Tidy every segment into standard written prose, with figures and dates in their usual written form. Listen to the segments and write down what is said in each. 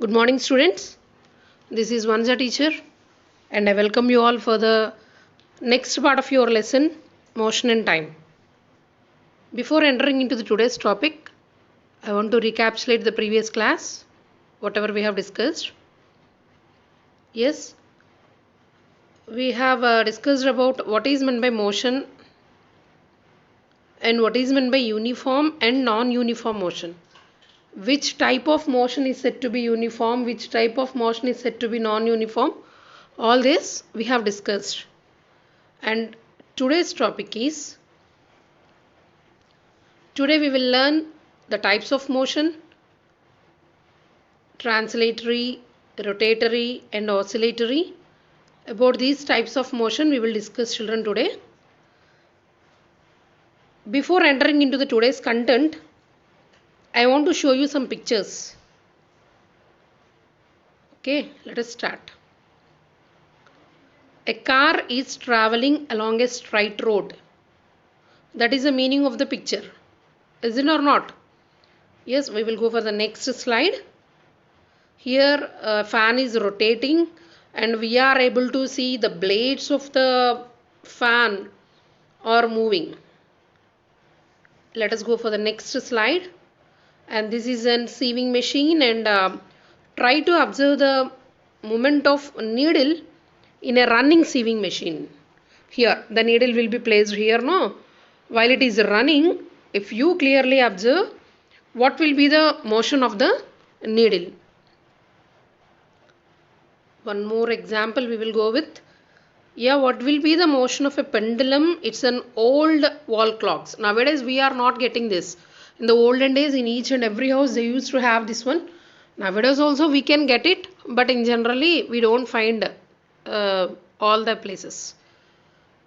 Good morning, students. This is Vanza teacher, and I welcome you all for the next part of your lesson, motion and time. Before entering into the today's topic, I want to recapitulate the previous class, whatever we have discussed. Yes, we have discussed about what is meant by motion and what is meant by uniform and non-uniform motion. Which type of motion is said to be uniform, which type of motion is said to be non-uniform, all this we have discussed. And today's topic is, today we will learn the types of motion, translatory, rotatory and oscillatory. About these types of motion we will discuss, children, today. Before entering into the today's content, I want to show you some pictures. Okay, let us start. A car is traveling along a straight road. That is the meaning of the picture. Is it or not? Yes, we will go for the next slide. Here a fan is rotating and we are able to see the blades of the fan are moving. Let us go for the next slide. And this is an sieving machine, and try to observe the movement of needle in a running sieving machine. Here the needle will be placed here, no? While it is running, if you clearly observe, what will be the motion of the needle? One more example we will go with. Yeah, what will be the motion of a pendulum? It's an old wall clocks. Nowadays we are not getting this. In the olden days, in each and every house they used to have this one. Nowadays also we can get it, but in generally we don't find all the places.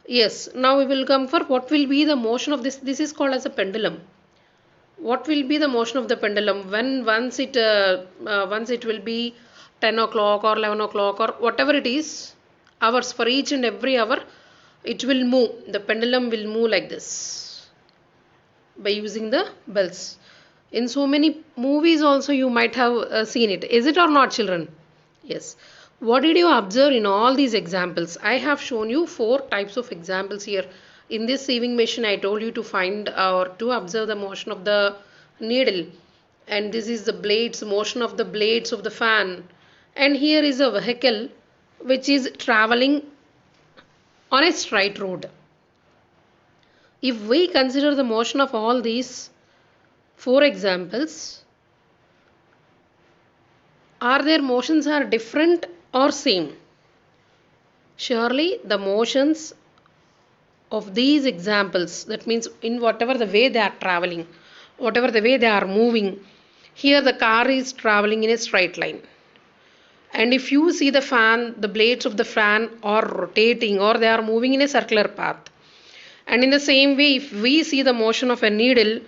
Yes, now we will come for what will be the motion of this. This is called as a pendulum. What will be the motion of the pendulum when once it will be 10 o'clock or 11 o'clock or whatever it is, hours, for each and every hour it will move. The pendulum will move like this by using the bells. In so many movies also you might have seen it. Is it or not, children? Yes. What did you observe in all these examples? I have shown you 4 types of examples here. In this sieving machine I told you to find or to observe the motion of the needle, and this is the blades, motion of the blades of the fan, and here is a vehicle which is traveling on a straight road. If we consider the motion of all these 4 examples, are their motions are different or same? Surely the motions of these examples, that means in whatever the way they are traveling, whatever the way they are moving, here the car is traveling in a straight line. And if you see the fan, the blades of the fan are rotating or they are moving in a circular path. And in the same way, if we see the motion of a needle,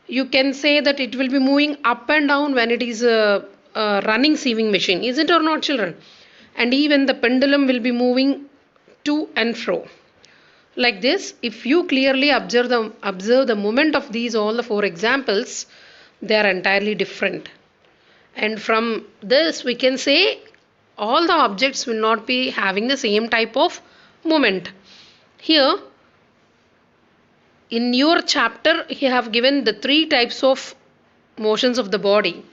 you can say that it will be moving up and down when it is a running sieving machine. Is it or not, children? And even the pendulum will be moving to and fro. Like this, if you clearly observe the movement of these all the 4 examples, they are entirely different. And from this we can say all the objects will not be having the same type of movement. Here in your chapter you have given the 3 types of motions of the body.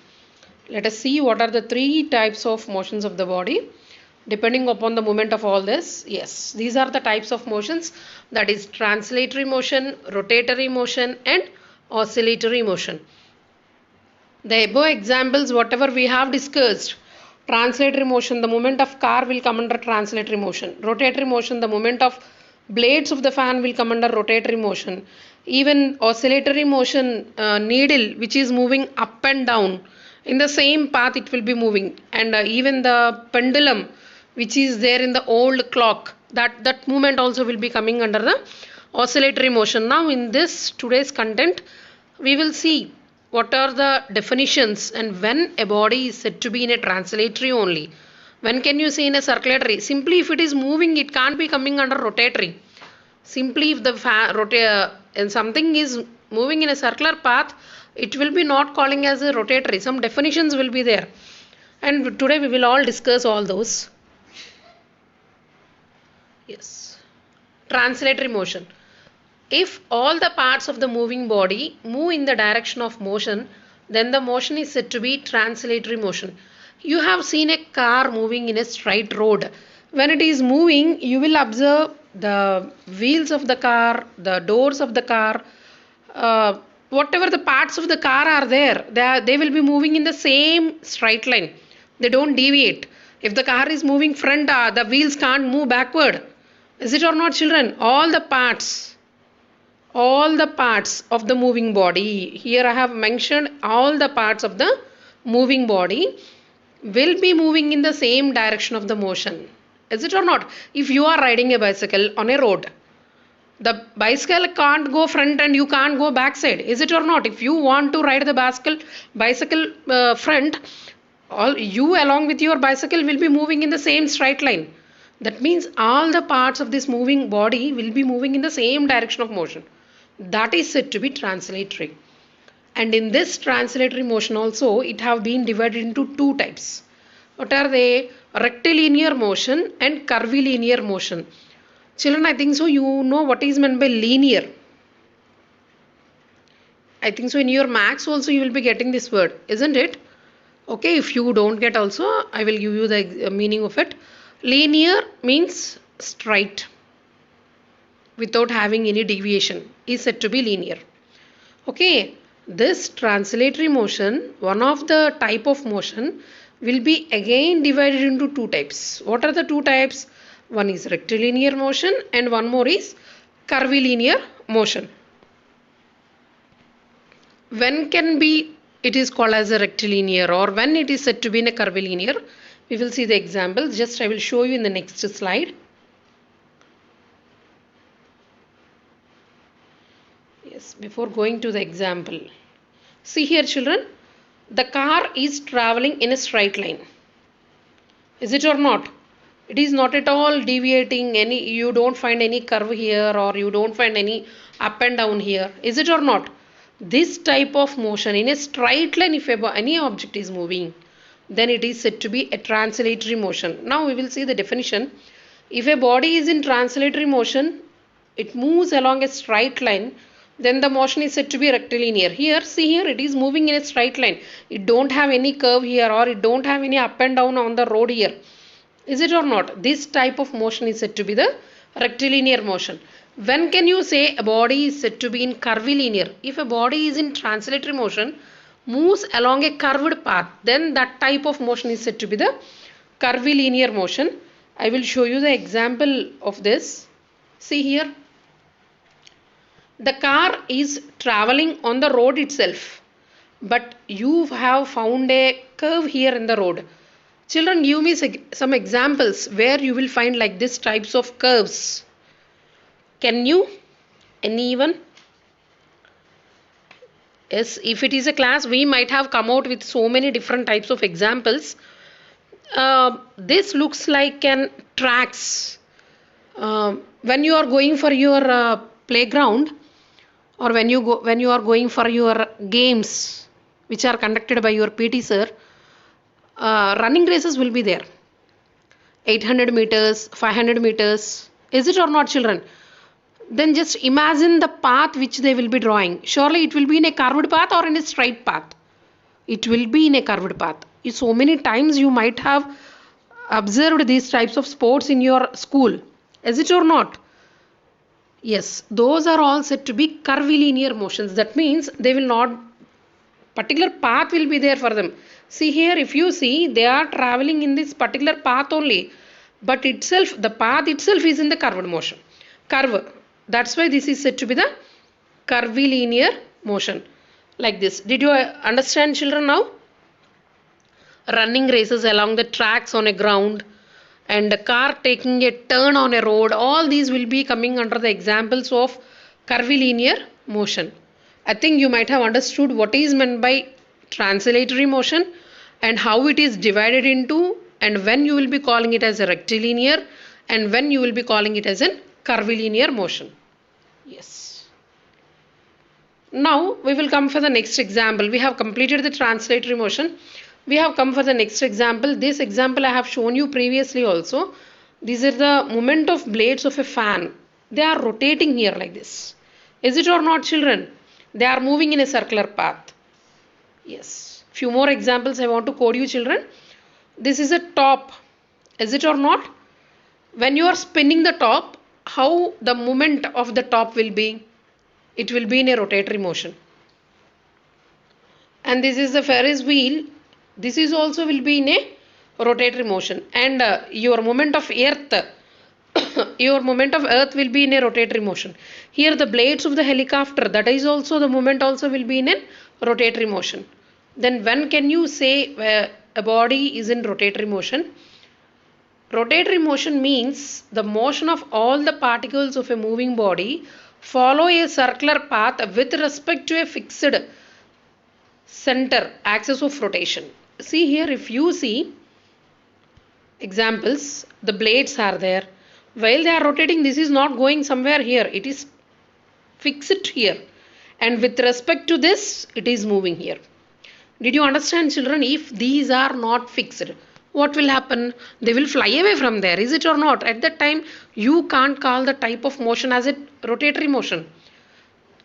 Let us see what are the 3 types of motions of the body depending upon the movement of all this. Yes, these are the types of motions, that is translatory motion, rotatory motion and oscillatory motion. The above examples whatever we have discussed, translatory motion, the movement of car will come under translatory motion. Rotatory motion, the movement of blades of the fan will come under rotatory motion. Even oscillatory motion, needle which is moving up and down in the same path it will be moving, and even the pendulum which is there in the old clock, that movement also will be coming under the oscillatory motion. Now in this today's content we will see what are the definitions and when a body is said to be in a translatory only. When can you say in a circulatory? Simply if it is moving it can't be coming under rotatory. Simply if the and something is moving in a circular path, it will be not calling as a rotatory. Some definitions will be there. And today we will all discuss all those. Yes. Translatory motion. If all the parts of the moving body move in the direction of motion, then the motion is said to be translatory motion. You have seen a car moving in a straight road. When it is moving, you will observe the wheels of the car, the doors of the car, whatever the parts of the car are there, they will be moving in the same straight line. They don't deviate. If the car is moving front, the wheels can't move backward. Is it or not, children? All the parts of the moving body, here I have mentioned all the parts of the moving body will be moving in the same direction of the motion. Is it or not? If you are riding a bicycle on a road, the bicycle can't go front and you can't go backside. Is it or not? If you want to ride the bicycle front, all you along with your bicycle will be moving in the same straight line. That means all the parts of this moving body will be moving in the same direction of motion. That is said to be translatory. And in this translatory motion also, it have been divided into two types. What are they? Rectilinear motion and curvilinear motion. Children, I think so you know what is meant by linear. I think so in your maths also you will be getting this word, isn't it? Okay, if you don't get also, I will give you the meaning of it. Linear means straight without having any deviation is said to be linear. Okay, this translatory motion, one of the type of motion, will be again divided into two types. What are the two types? One is rectilinear motion and one more is curvilinear motion. When can be it is called as a rectilinear, or when it is said to be in a curvilinear? We will see the examples. Just I will show you in the next slide. Yes, before going to the example. See here, children. The car is traveling in a straight line. Is it or not? It is not at all deviating any, you don't find any curve here or you don't find any up and down here. Is it or not? This type of motion in a straight line, if any object is moving, then it is said to be a translatory motion. Now we will see the definition. If a body is in translatory motion, it moves along a straight line, then the motion is said to be rectilinear. Here, see here, it is moving in a straight line. It don't have any curve here or it don't have any up and down on the road here. Is it or not? This type of motion is said to be the rectilinear motion. When can you say a body is said to be in curvilinear? If a body is in translatory motion, moves along a curved path, then that type of motion is said to be the curvilinear motion. I will show you the example of this. See here. The car is traveling on the road itself, but you have found a curve here in the road. Children, give me some examples where you will find like this types of curves. Can you? Anyone? Yes, if it is a class, we might have come out with so many different types of examples. This looks like an tracks. When you are going for your playground, or when you are going for your games, which are conducted by your PT sir, running races will be there. 800 meters, 500 meters. Is it or not, children? Then just imagine the path which they will be drawing. Surely it will be in a curved path or in a straight path. It will be in a curved path. So many times you might have observed these types of sports in your school. Is it or not? Yes, those are all said to be curvilinear motions. That means they will not, particular path will be there for them. See here, if you see, they are traveling in this particular path only. But itself, the path itself is in the curved motion. Curve. That's why this is said to be the curvilinear motion. Like this. Did you understand, children, now? Running races along the tracks on a ground, and a car taking a turn on a road, all these will be coming under the examples of curvilinear motion. I think you might have understood what is meant by translatory motion and how it is divided into, and when you will be calling it as a rectilinear and when you will be calling it as a curvilinear motion. Yes. Now we will come for the next example. We have completed the translatory motion. We have come for the next example. This example I have shown you previously also. These are the movement of blades of a fan. They are rotating here like this. Is it or not, children? They are moving in a circular path. Yes. Few more examples I want to code you, children. This is a top. Is it or not? When you are spinning the top, how the movement of the top will be? It will be in a rotatory motion. And this is the Ferris wheel. This is also will be in a rotatory motion. And your movement of earth, your moment of earth will be in a rotatory motion. Here the blades of the helicopter, that is also the movement also will be in a rotatory motion. Then when can you say a body is in rotatory motion? Rotatory motion means the motion of all the particles of a moving body follow a circular path with respect to a fixed center axis of rotation. See here, if you see examples, the blades are there. While they are rotating, this is not going somewhere here. It is fixed here. And with respect to this, it is moving here. Did you understand, children? If these are not fixed, what will happen? They will fly away from there. Is it or not? At that time, you can't call the type of motion as a rotatory motion.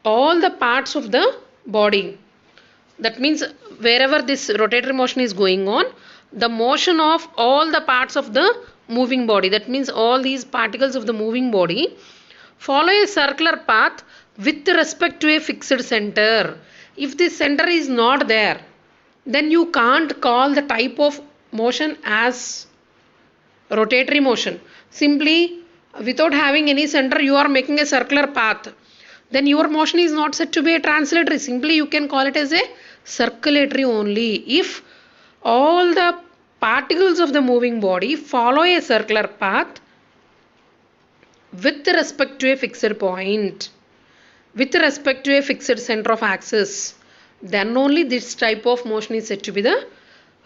All the parts of the body, that means wherever this rotatory motion is going on, the motion of all the parts of the moving body, that means all these particles of the moving body follow a circular path with respect to a fixed center. If this center is not there, then you can't call the type of motion as rotatory motion. Simply without having any center, you are making a circular path. Then your motion is not said to be a translatory. Simply you can call it as a circulatory only. If all the particles of the moving body follow a circular path with respect to a fixed point, with respect to a fixed center of axis, then only this type of motion is said to be the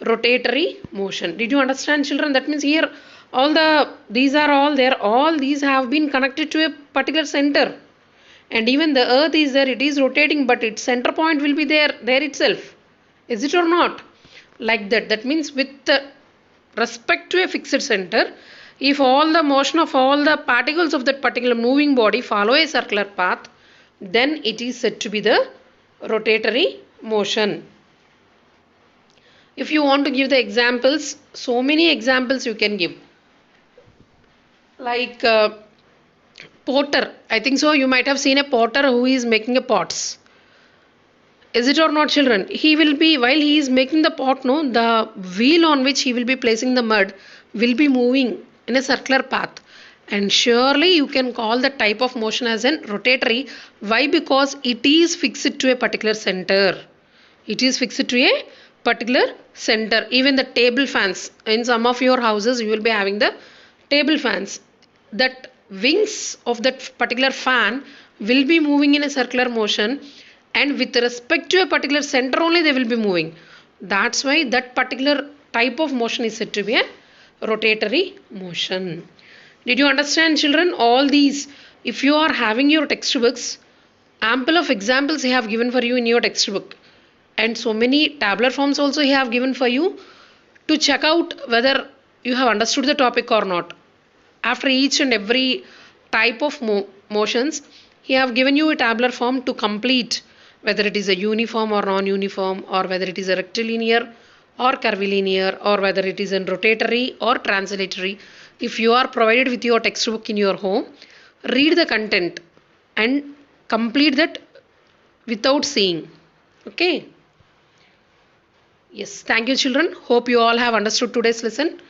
rotatory motion. Did you understand, children? That means here these are all there. All these have been connected to a particular center. And even the earth is there, it is rotating, but its center point will be there itself. Is it or not? Like that. That means with respect to a fixed center, if all the motion of all the particles of that particular moving body follow a circular path, then it is said to be the rotatory motion. If you want to give the examples, so many examples you can give. Like potter, I think so, you might have seen a potter who is making a pots. Is it or not, children? He will be, while he is making the pot, no, the wheel on which he will be placing the mud will be moving in a circular path. And surely you can call the type of motion as an rotatory. Why? Because it is fixed to a particular center. It is fixed to a particular center. Even the table fans, in some of your houses you will be having the table fans. That wings of that particular fan will be moving in a circular motion, and with respect to a particular center only they will be moving. That's why that particular type of motion is said to be a rotatory motion. Did you understand, children? All these, if you are having your textbooks, ample of examples I have given for you in your textbook, and so many tabular forms also I have given for you to check out whether you have understood the topic or not. After each and every type of motions, he have given you a tabular form to complete, whether it is a uniform or non-uniform, or whether it is a rectilinear or curvilinear, or whether it is a rotatory or translatory. If you are provided with your textbook in your home, read the content and complete that without seeing. Okay. Yes, thank you, children. Hope you all have understood today's lesson.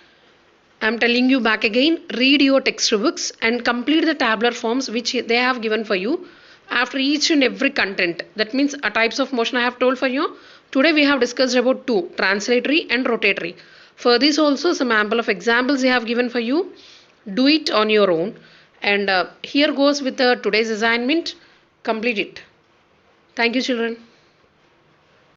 I am telling you back again, read your textbooks and complete the tabular forms which they have given for you after each and every content. That means types of motion I have told for you. Today we have discussed about two, translatory and rotatory. For this also some ample of examples I have given for you. Do it on your own. And here goes with today's assignment. Complete it. Thank you, children.